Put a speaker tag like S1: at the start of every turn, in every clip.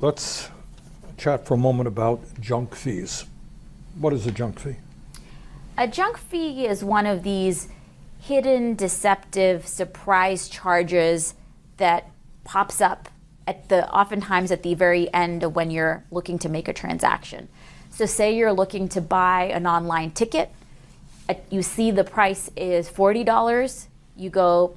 S1: Let's chat for a moment about junk fees. What is a junk fee?
S2: A junk fee is one of these hidden, deceptive, surprise charges that pops up oftentimes at the very end of when you're looking to make a transaction. So say you're looking to buy an online ticket, you see the price is $40, you go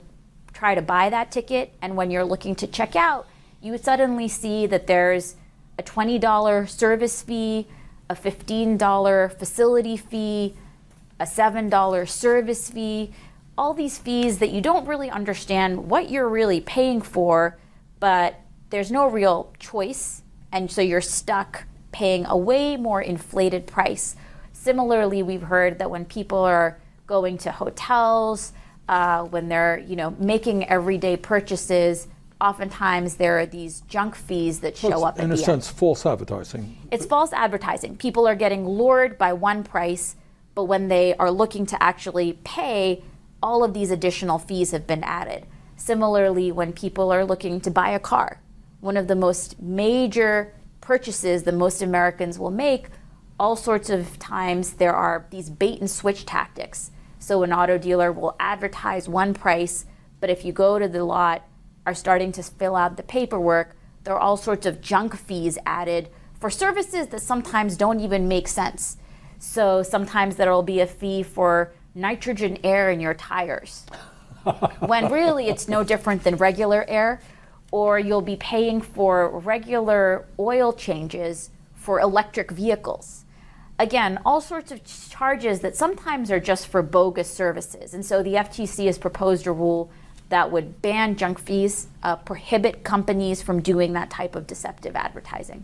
S2: try to buy that ticket, and when you're looking to check out, you suddenly see that there's a $20 service fee, a $15 facility fee, a $7 service fee, all these fees that you don't really understand what you're really paying for, but there's no real choice, and so you're stuck paying a way more inflated price. Similarly, we've heard that when people are going to hotels, when they're making everyday purchases, oftentimes there are these junk fees that show up at the end.
S1: In a sense, false advertising.
S2: It's false advertising. People are getting lured by one price, but when they are looking to actually pay, all of these additional fees have been added. Similarly, when people are looking to buy a car, one of the most major purchases that most Americans will make, all sorts of times there are these bait and switch tactics. So an auto dealer will advertise one price, but if you go to the lot, are starting to fill out the paperwork, there are all sorts of junk fees added for services that sometimes don't even make sense. So sometimes there will be a fee for nitrogen air in your tires, when really it's no different than regular air. Or you'll be paying for regular oil changes for electric vehicles. Again, all sorts of charges that sometimes are just for bogus services. And so the FTC has proposed a rule that would ban junk fees, prohibit companies from doing that type of deceptive advertising.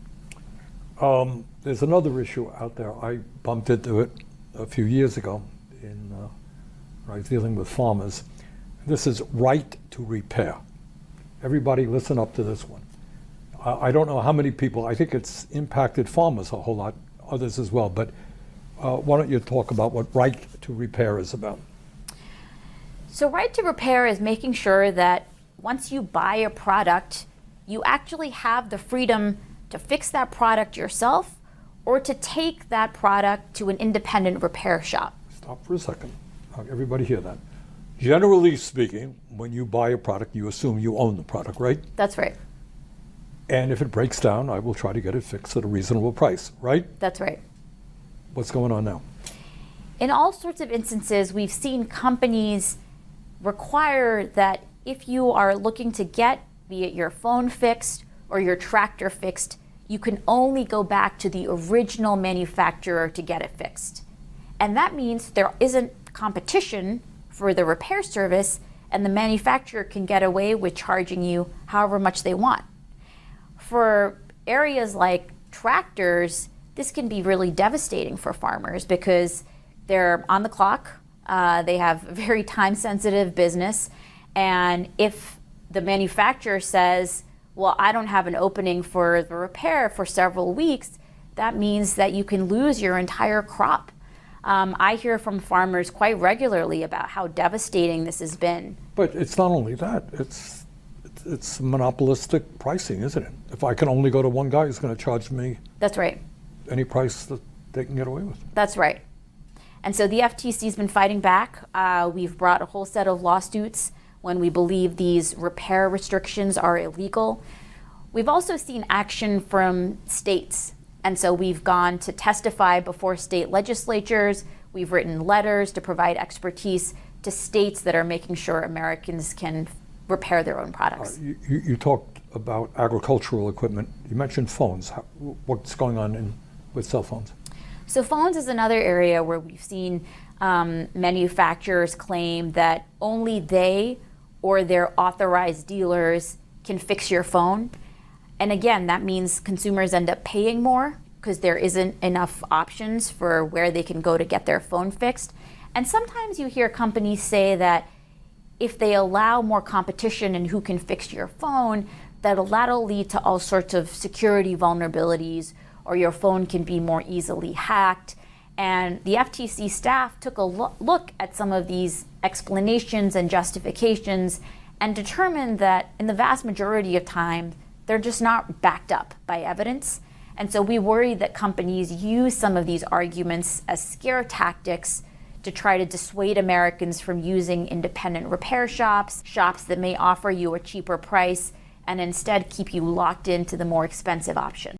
S1: There's another issue out there. I bumped into it a few years ago when I was dealing with farmers. This is right to repair. Everybody listen up to this one. I don't know how many people, I think it's impacted farmers a whole lot, others as well, but why don't you talk about what right to repair is about?
S2: So right to repair is making sure that once you buy a product, you actually have the freedom to fix that product yourself or to take that product to an independent repair shop.
S1: Stop for a second. Everybody hear that. Generally speaking, when you buy a product, you assume you own the product, right?
S2: That's right.
S1: And if it breaks down, I will try to get it fixed at a reasonable price, right?
S2: That's right.
S1: What's going on now?
S2: In all sorts of instances, we've seen companies require that if you are looking to get, be it your phone fixed or your tractor fixed, you can only go back to the original manufacturer to get it fixed. And that means there isn't competition for the repair service, and the manufacturer can get away with charging you however much they want. For areas like tractors, this can be really devastating for farmers because they're on the clock, they have a very time-sensitive business, and if the manufacturer says, well, I don't have an opening for the repair for several weeks, that means that you can lose your entire crop. I hear from farmers quite regularly about how devastating this has been.
S1: But it's not only that, it's monopolistic pricing, isn't it? If I can only go to one guy who's going to charge me
S2: That's right.
S1: any price that they can get away with.
S2: That's right. And so the FTC's been fighting back. We've brought a whole set of lawsuits when we believe these repair restrictions are illegal. We've also seen action from states. And so we've gone to testify before state legislatures. We've written letters to provide expertise to states that are making sure Americans can repair their own products.
S1: You talked about agricultural equipment. You mentioned phones. What's going on with cell phones?
S2: So phones is another area where we've seen manufacturers claim that only they or their authorized dealers can fix your phone. And again, that means consumers end up paying more because there isn't enough options for where they can go to get their phone fixed. And sometimes you hear companies say that if they allow more competition in who can fix your phone, that'll lead to all sorts of security vulnerabilities, or your phone can be more easily hacked. And the FTC staff took a look at some of these explanations and justifications and determined that in the vast majority of time, they're just not backed up by evidence. And so we worry that companies use some of these arguments as scare tactics to try to dissuade Americans from using independent repair shops, shops that may offer you a cheaper price, and instead keep you locked into the more expensive option.